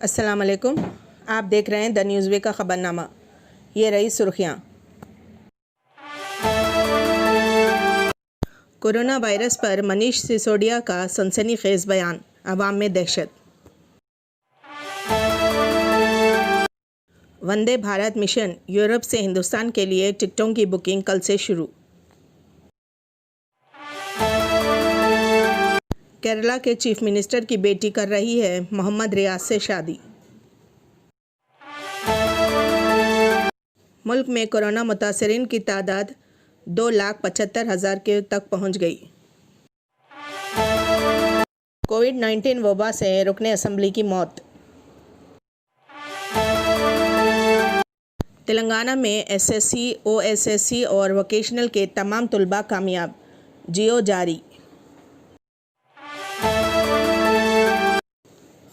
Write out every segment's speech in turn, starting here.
السلام علیکم، آپ دیکھ رہے ہیں دا نیوز وے کا خبر نامہ۔ یہ رہی سرخیاں۔ کورونا وائرس پر منیش سسوڈیا کا سنسنی خیز بیان، عوام میں دہشت۔ وندے بھارت مشن یورپ سے ہندوستان کے لیے ٹکٹوں کی بکنگ کل سے شروع۔ کیرلا کے چیف منسٹر کی بیٹی کر رہی ہے محمد ریاض سے شادی۔ ملک میں کورونا متاثرین کی تعداد 2,75,000 کے تک پہنچ گئی۔ کووڈ-19 وبا سے رکن اسمبلی کی موت۔ تلنگانہ میں ایس ایس سی، او ایس ایس سی اور ووکیشنل کے تمام طلباء کامیاب، جیو جاری۔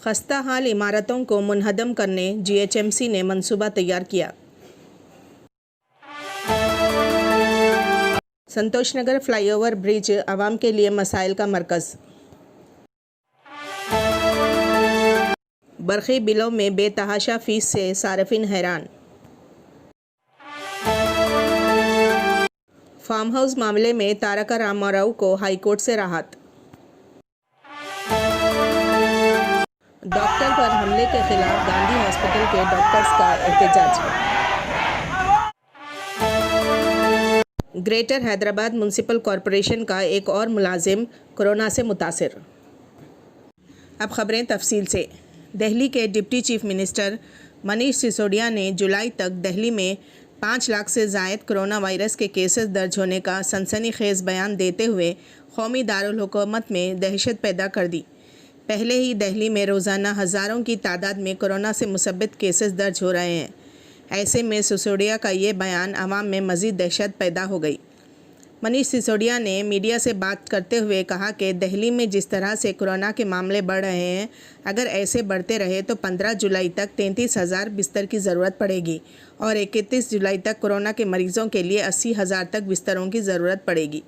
خستہ حال عمارتوں کو منہدم کرنے جی ایچ ایم سی نے منصوبہ تیار کیا۔ سنتوش نگر فلائی اوور برج عوام کے لیے مسائل کا مرکز۔ برقی بلوں میں بے تحاشا فیس سے صارفین حیران۔ فارم ہاؤس معاملے میں تارکا راما راؤ کو ہائی کورٹ سے راحت۔ ڈاکٹر پر حملے کے خلاف گاندھی ہاسپٹل کے ڈاکٹرز کا احتجاج۔ گریٹر حیدرآباد میونسپل کارپوریشن کا ایک اور ملازم کورونا سے متاثر۔ اب خبریں تفصیل سے۔ دہلی کے ڈپٹی چیف منسٹر منیش سسوڈیا نے جولائی تک دہلی میں 5 لاکھ سے زائد کورونا وائرس کے کیسز درج ہونے کا سنسنی خیز بیان دیتے ہوئے قومی دارالحکومت میں دہشت پیدا کر دی۔ پہلے ہی دہلی میں روزانہ ہزاروں کی تعداد میں کورونا سے مثبت کیسز درج ہو رہے ہیں۔ ایسے میں سسوڈیا کا یہ بیان عوام میں مزید دہشت پیدا ہو گئی۔ منیش سسوڈیا نے میڈیا سے بات کرتے ہوئے کہا کہ دہلی میں جس طرح سے کورونا کے معاملے بڑھ رہے ہیں، اگر ایسے بڑھتے رہے تو 15 جولائی تک 33,000 بستر کی ضرورت پڑے گی اور 31 جولائی تک کورونا کے مریضوں کے لیے 80,000 تک بستروں کی ضرورت پڑے گی۔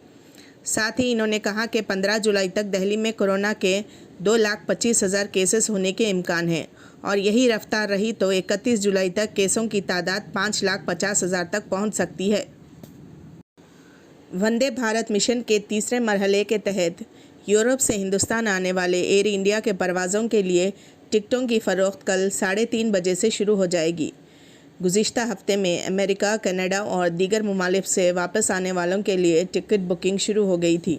ساتھ ہی انہوں نے کہا کہ 15 جولائی تک دہلی میں کورونا کے 2,25,000 کیسز ہونے کے امکان ہیں اور یہی رفتار رہی تو 31 جولائی تک کیسوں کی تعداد 5,50,000 تک پہنچ سکتی ہے۔ وندے بھارت مشن کے تیسرے مرحلے کے تحت یورپ سے ہندوستان آنے والے ایئر انڈیا کے پروازوں کے لیے ٹکٹوں کی فروخت کل 3:30 بجے سے شروع ہو جائے گی۔ گزشتہ ہفتے میں امریکہ، کینیڈا اور دیگر ممالک سے واپس آنے والوں کے لیے ٹکٹ بکنگ شروع ہو گئی تھی۔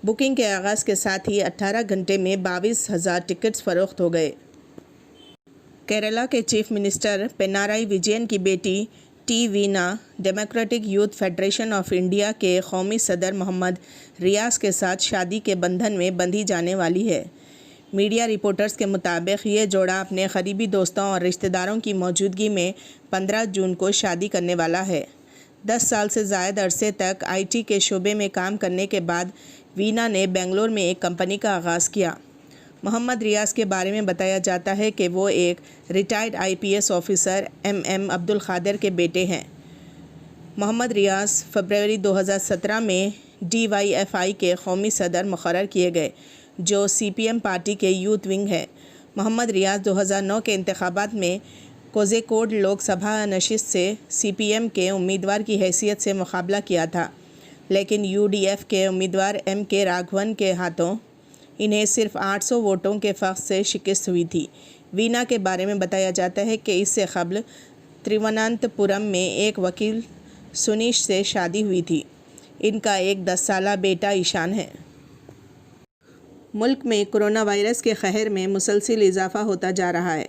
بکنگ کے آغاز کے ساتھ ہی 18 گھنٹے میں 22,000 ٹکٹس فروخت ہو گئے۔ کیرلا کے چیف منسٹر پنارائی وجین کی بیٹی T Veena Democratic Youth Federation of India کے قومی صدر محمد ریاض کے ساتھ شادی کے بندھن میں بندھی جانے والی ہے۔ میڈیا رپورٹرز کے مطابق یہ جوڑا اپنے قریبی دوستوں اور رشتہ داروں کی موجودگی میں 15 جون کو شادی کرنے والا ہے۔ 10 سال سے زائد عرصے تک آئی ٹی کے شعبے میں کام کرنے کے بعد وینا نے بنگلور میں ایک کمپنی کا آغاز کیا۔ محمد ریاض کے بارے میں بتایا جاتا ہے کہ وہ ایک retired I P S officer M Abdul Qadir کے بیٹے ہیں۔ محمد ریاض فروری 2017 میں ڈی وائی ایف آئی کے قومی صدر مقرر کیے گئے، جو سی پی ایم پارٹی کے یوتھ ونگ ہے۔ محمد ریاض 2009 کے انتخابات میں کوزیکوڈ لوک سبھا نشست سے سی پی ایم کے امیدوار کی حیثیت سے مقابلہ کیا تھا، لیکن یو ڈی ایف کے امیدوار ایم کے راگھون کے ہاتھوں انہیں صرف 800 ووٹوں کے فرق سے شکست ہوئی تھی۔ وینا کے بارے میں بتایا جاتا ہے کہ اس سے قبل ترووننتپورم میں ایک وکیل سنیش سے شادی ہوئی تھی۔ ان کا ایک 10 سالہ بیٹا ایشان ہے۔ ملک میں کورونا وائرس کے قہر میں مسلسل اضافہ ہوتا جا رہا ہے۔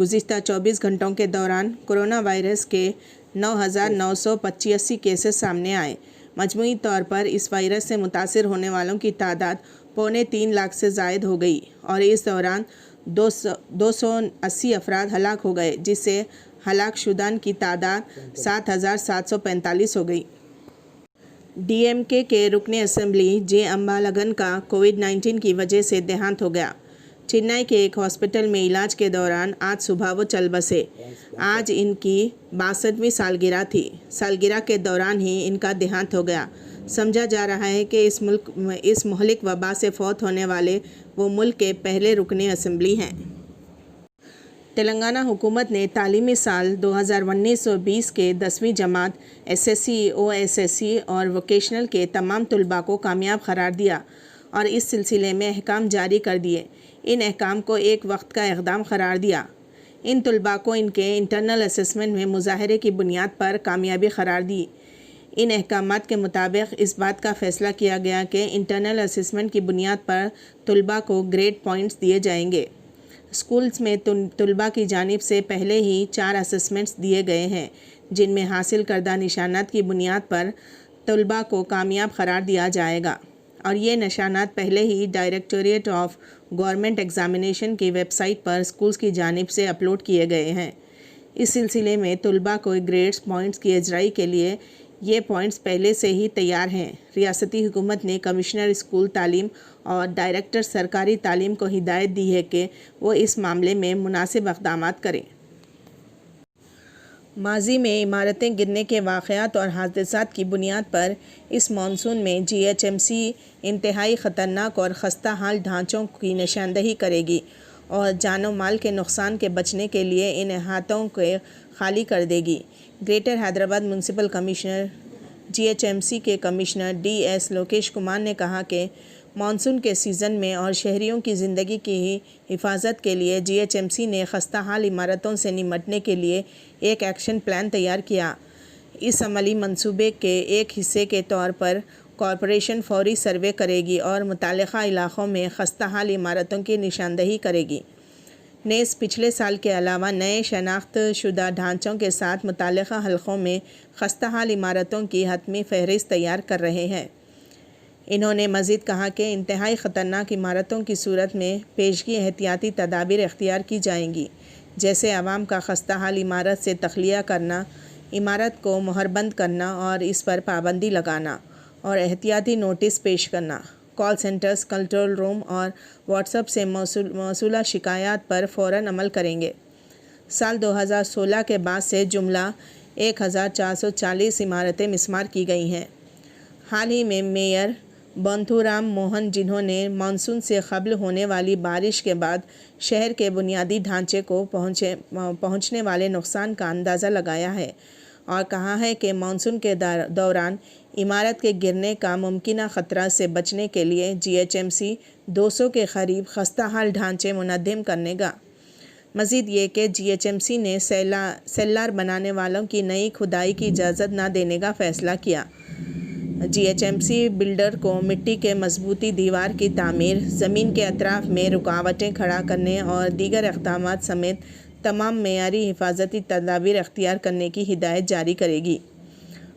گزشتہ 24 گھنٹوں کے دوران کورونا وائرس کے 9,985 کیسز سامنے آئے۔ مجموعی طور پر اس وائرس سے متاثر ہونے والوں کی تعداد 3.25 لاکھ سے زائد ہو گئی اور اس دوران 280 افراد ہلاک ہو گئے، جس سے ہلاک شدگان کی تعداد 7,745 ہو گئی۔ ڈی ایم کے رکن اسمبلی جے امبالگن کا کووڈ-19 کی وجہ سے دیہانت ہو گیا۔ چنئی کے ایک ہاسپٹل میں علاج کے دوران آج صبح وہ چل بسے۔ آج ان کی 62ویں سالگرہ تھی۔ سالگرہ کے دوران ہی ان کا دیہانت ہو گیا۔ سمجھا جا رہا ہے کہ اس مہلک وبا سے فوت ہونے والے وہ ملک کے پہلے رکن اسمبلی ہیں۔ تلنگانہ حکومت نے تعلیمی سال 2019-20 کے 10ویں جماعت SSC, OSSC اور ووکیشنل کے تمام طلباء کو کامیاب قرار دیا اور اس سلسلے میں احکام جاری کر دیے۔ ان احکام کو ایک وقت کا اقدام قرار دیا۔ ان طلباء کو ان کے انٹرنل اسسمنٹ میں مظاہرے کی بنیاد پر کامیابی قرار دی۔ ان احکامات کے مطابق اس بات کا فیصلہ کیا گیا کہ انٹرنل اسسمنٹ کی بنیاد پر طلباء کو گریڈ پوائنٹس دیے جائیں گے۔ اسکولز میں طلباء کی جانب سے پہلے ہی 4 اسسمنٹس دیے گئے ہیں، جن میں حاصل کردہ نشانات کی بنیاد پر طلباء کو کامیاب قرار دیا جائے گا، اور یہ نشانات پہلے ہی ڈائریکٹوریٹ آف گورنمنٹ ایگزامینیشن کی ویب سائٹ پر اسکولز کی جانب سے اپلوڈ کیے گئے ہیں۔ اس سلسلے میں طلباء کو گریڈز پوائنٹس کی اجرائی کے لیے یہ پوائنٹس پہلے سے ہی تیار ہیں۔ ریاستی حکومت نے کمشنر اسکول تعلیم اور ڈائریکٹر سرکاری تعلیم کو ہدایت دی ہے کہ وہ اس معاملے میں مناسب اقدامات کریں۔ ماضی میں عمارتیں گرنے کے واقعات اور حادثات کی بنیاد پر اس مانسون میں GHMC انتہائی خطرناک اور خستہ حال ڈھانچوں کی نشاندہی کرے گی اور جان و مال کے نقصان کے بچنے کے لیے ان احاطوں کو خالی کر دے گی۔ Greater Hyderabad municipal commissioner GHMC کے کمشنر DS لوکیش کمار نے کہا کہ مانسون کے سیزن میں اور شہریوں کی زندگی کی حفاظت کے لیے GHMC نے خستہ حال عمارتوں سے نمٹنے کے لیے ایک ایکشن پلان تیار کیا۔ اس عملی منصوبے کے ایک حصے کے طور پر کارپوریشن فوری سروے کرے گی اور متعلقہ علاقوں میں خستہ حال عمارتوں کی نشاندہی کرے گی۔ نیز پچھلے سال کے علاوہ نئے شناخت شدہ ڈھانچوں کے ساتھ متعلقہ حلقوں میں خستہ حال عمارتوں کی حتمی فہرست تیار کر رہے ہیں۔ انہوں نے مزید کہا کہ انتہائی خطرناک عمارتوں کی صورت میں پیشگی احتیاطی تدابیر اختیار کی جائیں گی، جیسے عوام کا خستہ حال عمارت سے تخلیہ کرنا، عمارت کو مہربند کرنا اور اس پر پابندی لگانا، اور احتیاطی نوٹس پیش کرنا۔ کال سینٹرز کنٹرول روم اور واٹس ایپ سے موصولہ شکایات پر فوراً عمل کریں گے۔ سال 2016 کے بعد سے جملہ 1440 عمارتیں مسمار کی گئی ہیں۔ حال ہی میں میئر بنتھورام موہن، جنہوں نے مانسون سے قبل ہونے والی بارش کے بعد شہر کے بنیادی ڈھانچے کو پہنچنے والے نقصان کا اندازہ لگایا ہے اور کہا ہے کہ مانسون کے دوران عمارت کے گرنے کا ممکنہ خطرہ سے بچنے کے لیے GHMC 200 کے قریب خستہ حال ڈھانچے منہدم کرنے گا۔ مزید یہ کہ GHMC نے سیلار بنانے والوں کی نئی کھدائی کی اجازت نہ دینے کا فیصلہ کیا۔ GHMC بلڈر کو مٹی کے مضبوطی دیوار کی تعمیر، زمین کے اطراف میں رکاوٹیں کھڑا کرنے اور دیگر اقدامات سمیت تمام معیاری حفاظتی تدابیر اختیار کرنے کی ہدایت جاری کرے گی۔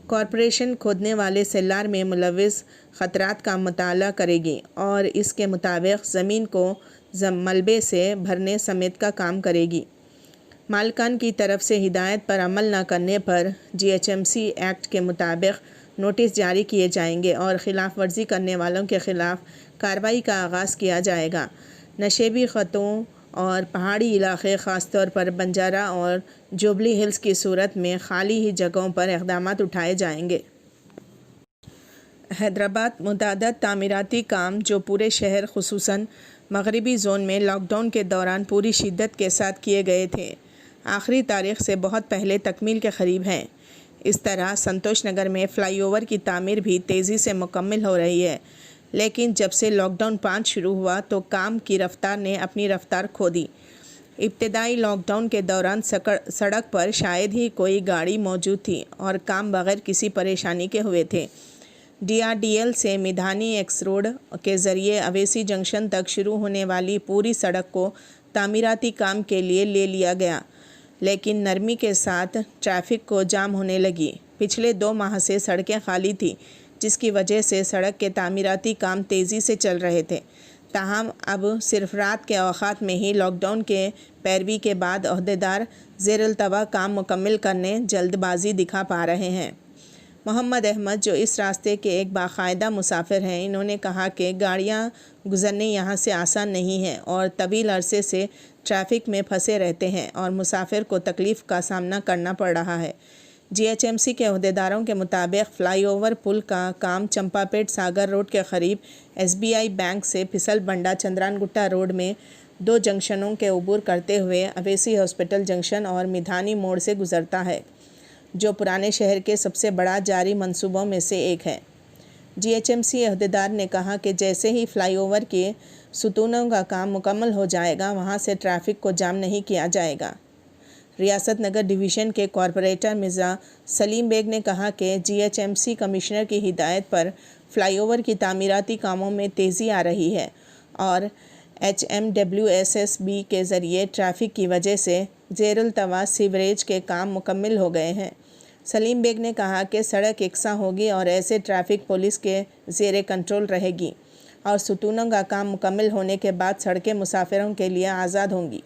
کارپوریشن کھودنے والے سیلار میں ملوث خطرات کا مطالعہ کرے گی اور اس کے مطابق زمین کو ملبے سے بھرنے سمیت کا کام کرے گی۔ مالکان کی طرف سے ہدایت پر عمل نہ کرنے پر GHMC ایکٹ کے مطابق نوٹس جاری کیے جائیں گے اور خلاف ورزی کرنے والوں کے خلاف کارروائی کا آغاز کیا جائے گا۔ نشیبی خطوں اور پہاڑی علاقے، خاص طور پر بنجارہ اور جوبلی ہلز کی صورت میں خالی ہی جگہوں پر اقدامات اٹھائے جائیں گے۔ حیدرآباد متعدد تعمیراتی کام جو پورے شہر خصوصاً مغربی زون میں لاک ڈاؤن کے دوران پوری شدت کے ساتھ کیے گئے تھے، آخری تاریخ سے بہت پہلے تکمیل کے قریب ہیں۔ اس طرح سنتوش نگر میں فلائی اوور کی تعمیر بھی تیزی سے مکمل ہو رہی ہے، لیکن جب سے لاک ڈاؤن 5 شروع ہوا تو کام کی رفتار نے اپنی رفتار کھو دی۔ ابتدائی لاک ڈاؤن کے دوران سڑک پر شاید ہی کوئی گاڑی موجود تھی اور کام بغیر کسی پریشانی کے ہوئے تھے۔ DRDL سے میدانی ایکس روڈ کے ذریعے اویسی جنکشن تک شروع ہونے والی پوری سڑک کو تعمیراتی کام کے لیے لے لیا گیا، لیکن نرمی کے ساتھ ٹریفک کو جام ہونے لگی۔ پچھلے 2 ماہ سے سڑکیں خالی تھیں، جس کی وجہ سے سڑک کے تعمیراتی کام تیزی سے چل رہے تھے۔ تاہم اب صرف رات کے اوقات میں ہی لاک ڈاؤن کے پیروی کے بعد عہدیدار زیر التواء کام مکمل کرنے جلد بازی دکھا پا رہے ہیں۔ محمد احمد، جو اس راستے کے ایک باقاعدہ مسافر ہیں، انہوں نے کہا کہ گاڑیاں گزرنے یہاں سے آسان نہیں ہے اور طویل عرصے سے ٹریفک میں پھنسے رہتے ہیں اور مسافر کو تکلیف کا سامنا کرنا پڑ رہا ہے۔ GHMC کے عہدیداروں کے مطابق فلائی اوور پل کا کام چمپا پیٹ ساگر روڈ کے قریب SBI بینک سے پھسل بنڈا چندران گٹا روڈ میں دو جنکشنوں کے عبور کرتے ہوئے اویسی ہاسپٹل جنکشن اور میدھانی موڑ سے گزرتا ہے، جو پرانے شہر کے سب سے بڑا جاری منصوبوں میں سے ایک ہے۔ جی ایچ ایم سی عہدیدار نے کہا کہ جیسے ہی فلائی اوور کے ستونوں کا کام مکمل ہو جائے گا، وہاں سے ٹریفک کو جام نہیں کیا جائے گا۔ ریاست نگر ڈویژن کے کارپوریٹر مرزا سلیم بیگ نے کہا کہ G H M C commissioner کی ہدایت پر فلائی اوور کی تعمیراتی کاموں میں تیزی آ رہی ہے اور ایچ ایم ڈبلیو ایس ایس بی کے ذریعے ٹریفک کی وجہ سے زیر التواء سیوریج کے کام مکمل ہو گئے ہیں۔ سلیم بیگ نے کہا کہ سڑک یکساں ہوگی اور ایسے ٹریفک پولیس کے زیر کنٹرول رہے گی اور ستونوں کا کام مکمل ہونے کے بعد سڑکیں مسافروں کے لیے آزاد ہوں گی۔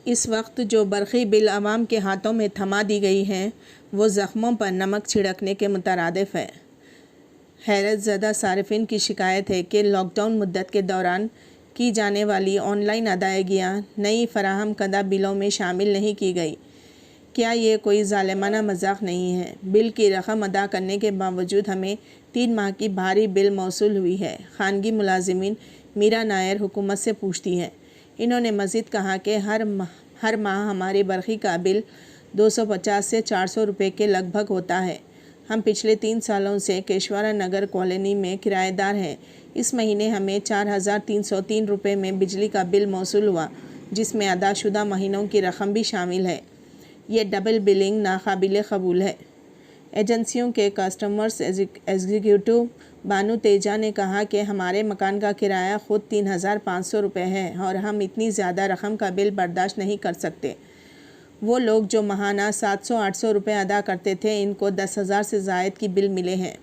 اس وقت جو برقی بل عوام کے ہاتھوں میں تھما دی گئی ہیں، وہ زخموں پر نمک چھڑکنے کے مترادف ہے۔ حیرت زدہ صارفین کی شکایت ہے کہ لاک ڈاؤن مدت کے دوران کی جانے والی آن لائن ادائیگیاں نئی فراہم کردہ بلوں میں شامل نہیں کی گئی۔ کیا یہ کوئی ظالمانہ مذاق نہیں ہے؟ بل کی رقم ادا کرنے کے باوجود ہمیں 3 ماہ کی بھاری بل موصول ہوئی ہے، خانگی ملازمین میرا نائر حکومت سے پوچھتی ہیں۔ انہوں نے مزید کہا کہ ہر ماہ ہمارے برقی کا بل 250 سے 400 روپے کے لگ بھگ ہوتا ہے۔ ہم پچھلے 3 سالوں سے کیشورا نگر کالونی میں کرایہ دار ہیں۔ اس مہینے ہمیں 4303 روپے میں بجلی کا بل موصول ہوا، جس میں ادا شدہ مہینوں کی رقم بھی شامل ہے۔ یہ ڈبل بلنگ ناقابل قبول ہے۔ ایجنسیوں کے کسٹمرز ایگزیکٹو بانو تیجا نے کہا کہ ہمارے مکان کا کرایہ خود 3500 روپے ہے اور ہم اتنی زیادہ رقم کا بل برداشت نہیں کر سکتے۔ وہ لوگ جو ماہانہ 700-800 روپے ادا کرتے تھے، ان کو 10,000 سے زائد کی بل ملے ہیں۔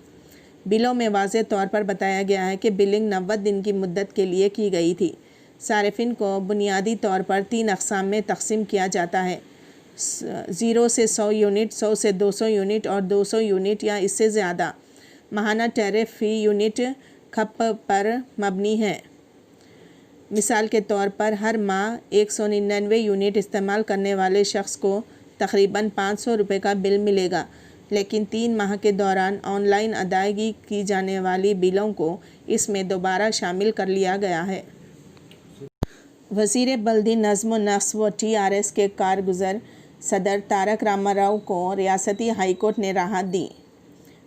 بلوں میں واضح طور پر بتایا گیا ہے کہ بلنگ 90 دن کی مدت کے لیے کی گئی تھی۔ صارفین کو بنیادی طور پر 3 اقسام میں تقسیم کیا جاتا ہے: 0 سے 100 یونٹ، 100 سے 200 یونٹ اور 200 یونٹ یا اس سے زیادہ۔ ماہانہ ٹیرف فی یونٹ کھپت پر مبنی ہے۔ مثال کے طور پر ہر ماہ 199 یونٹ استعمال کرنے والے شخص کو تقریباً 500 روپے کا بل ملے گا، لیکن 3 ماہ کے دوران آن لائن ادائیگی کی جانے والی بلوں کو اس میں دوبارہ شامل کر لیا گیا ہے۔ وزیر بلدی نظم و نسق و ٹی آر ایس کے کارگزار صدر تارک راما راؤ کو ریاستی ہائی کورٹ نے راحت دی۔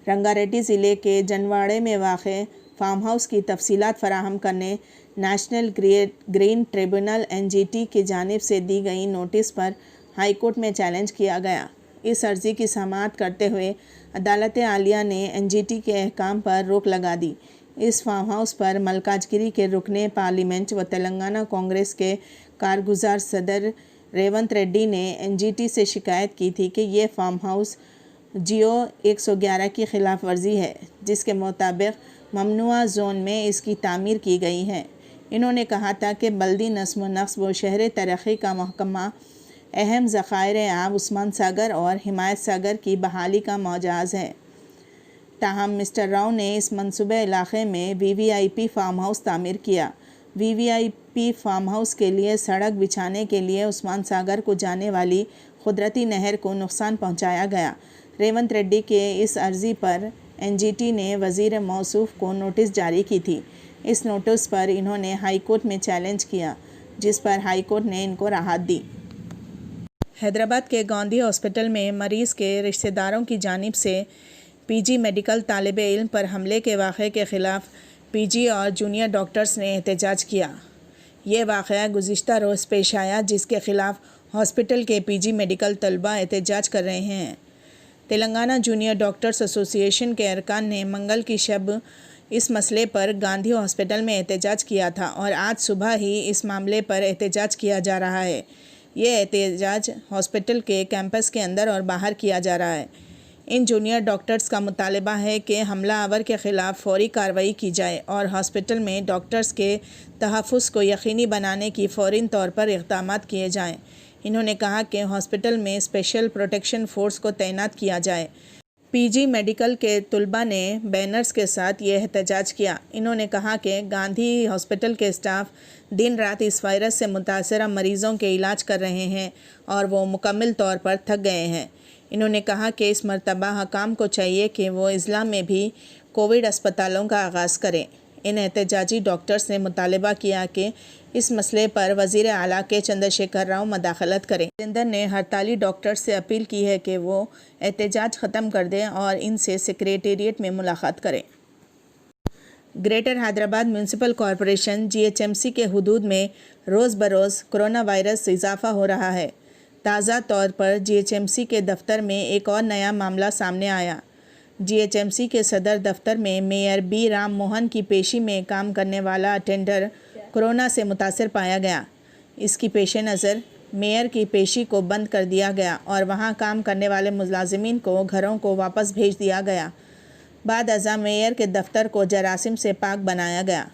رنگا ریڈی ضلع کے جنواڑے میں واقع فارم ہاؤس کی تفصیلات فراہم کرنے نیشنل گرین ٹریبونل (NGT) کی جانب سے دی گئی نوٹس پر ہائی کورٹ میں چیلنج کیا گیا۔ اس عرضی کی سماعت کرتے ہوئے عدالت عالیہ نے NGT کے احکام پر روک لگا دی۔ اس فارم ہاؤس پر ملکاجگیری کے رکن پارلیمنٹ و تلنگانہ کانگریس کے کارگزار صدر ریونت ریڈی نے NGT سے شکایت کی تھی کہ یہ فارم ہاؤس جیو 111 کی خلاف ورزی ہے، جس کے مطابق ممنوعہ زون میں اس کی تعمیر کی گئی ہے۔ انہوں نے کہا تھا کہ بلدی نظم و نسق و شہری ترقی کا محکمہ اہم ذخائر آب عثمان ساگر اور حمایت ساگر کی بحالی کا مجاز ہے۔ تاہم مسٹر راؤ نے اس منصوبہ علاقے میں VVIP فارم ہاؤس تعمیر کیا۔ VVIP فارم ہاؤس کے لیے سڑک بچھانے کے لیے عثمان ساگر کو جانے والی قدرتی نہر کو نقصان پہنچایا گیا۔ ریونت ریڈی کے اس عرضی پر NGT نے وزیر موصوف کو نوٹس جاری کی تھی۔ اس نوٹس پر انہوں نے ہائی کورٹ میں چیلنج کیا، جس پر ہائی کورٹ نے ان کو راحت دی۔ حیدرآباد کے گاندھی ہاسپٹل میں مریض کے رشتہ داروں کی جانب سے PG میڈیکل طالب علم پر حملے کے واقعے کے خلاف PG اور جونیئر ڈاکٹرز نے احتجاج کیا۔ یہ واقعہ گزشتہ روز پیش آیا، جس کے خلاف ہاسپٹل کے PG میڈیکل طلباء احتجاج کر رہے ہیں۔ تلنگانہ جونیئر ڈاکٹرز ایسوسی ایشن کے ارکان نے منگل کی شب اس مسئلے پر گاندھی ہاسپٹل میں احتجاج کیا تھا اور آج صبح ہی اس معاملے پر احتجاج کیا جا رہا ہے۔ یہ احتجاج ہاسپٹل کے کیمپس کے اندر اور باہر کیا جا رہا ہے۔ ان جونیئر ڈاکٹرز کا مطالبہ ہے کہ حملہ آور کے خلاف فوری کارروائی کی جائے اور ہاسپٹل میں ڈاکٹرز کے تحفظ کو یقینی بنانے کی فوری طور پر اقدامات کیے جائیں۔ انہوں نے کہا کہ ہاسپٹل میں اسپیشل پروٹیکشن فورس کو تعینات کیا جائے۔ PG میڈیکل کے طلباء نے بینرز کے ساتھ یہ احتجاج کیا۔ انہوں نے کہا کہ گاندھی ہاسپٹل کے اسٹاف دن رات اس وائرس سے متاثرہ مریضوں کے علاج کر رہے ہیں اور وہ مکمل طور پر تھک گئے ہیں۔ انہوں نے کہا کہ اس مرتبہ حکام کو چاہیے کہ وہ اضلاع میں بھی کووڈ اسپتالوں کا آغاز کریں۔ ان احتجاجی ڈاکٹرز نے مطالبہ کیا کہ اس مسئلے پر وزیر اعلیٰ کے چندرشیکھر راؤ مداخلت کریں۔ راجندر نے ہڑتالی ڈاکٹرز سے اپیل کی ہے کہ وہ احتجاج ختم کر دیں اور ان سے سکریٹریٹ میں ملاقات کریں۔ Greater Hyderabad municipal corporation GHMC کے حدود میں روز بروز کرونا وائرس اضافہ ہو رہا ہے۔ تازہ طور پر GHMC کے دفتر میں ایک اور نیا معاملہ سامنے آیا۔ GHMC کے صدر دفتر میں میئر B رام موہن کی پیشی میں کام کرنے والا اٹینڈر کورونا سے متاثر پایا گیا۔ اس کی پیش نظر میئر کی پیشی کو بند کر دیا گیا اور وہاں کام کرنے والے ملازمین کو گھروں کو واپس بھیج دیا گیا۔ بعد ازاں میئر کے دفتر کو جراثیم سے پاک بنایا گیا۔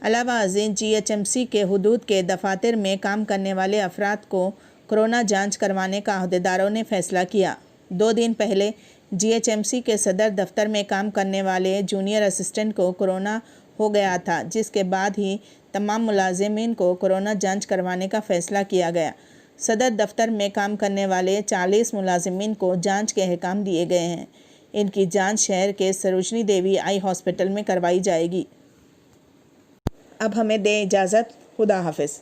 علاوہ ازیں GHMC کے حدود کے دفاتر میں کام کرنے والے افراد کو کورونا جانچ کروانے کا عہدیداروں نے فیصلہ کیا۔ 2 دن پہلے GHMC کے صدر دفتر میں کام کرنے والے جونیئر اسسٹنٹ کو کورونا ہو گیا تھا، جس کے بعد ہی تمام ملازمین کو کورونا جانچ کروانے کا فیصلہ کیا گیا۔ صدر دفتر میں کام کرنے والے 40 ملازمین کو جانچ کے احکام دیے گئے ہیں۔ ان کی جانچ شہر کے سروجنی دیوی آئی ہاسپٹل میں کروائی جائے گی۔ اب ہمیں دیں اجازت، خدا حافظ۔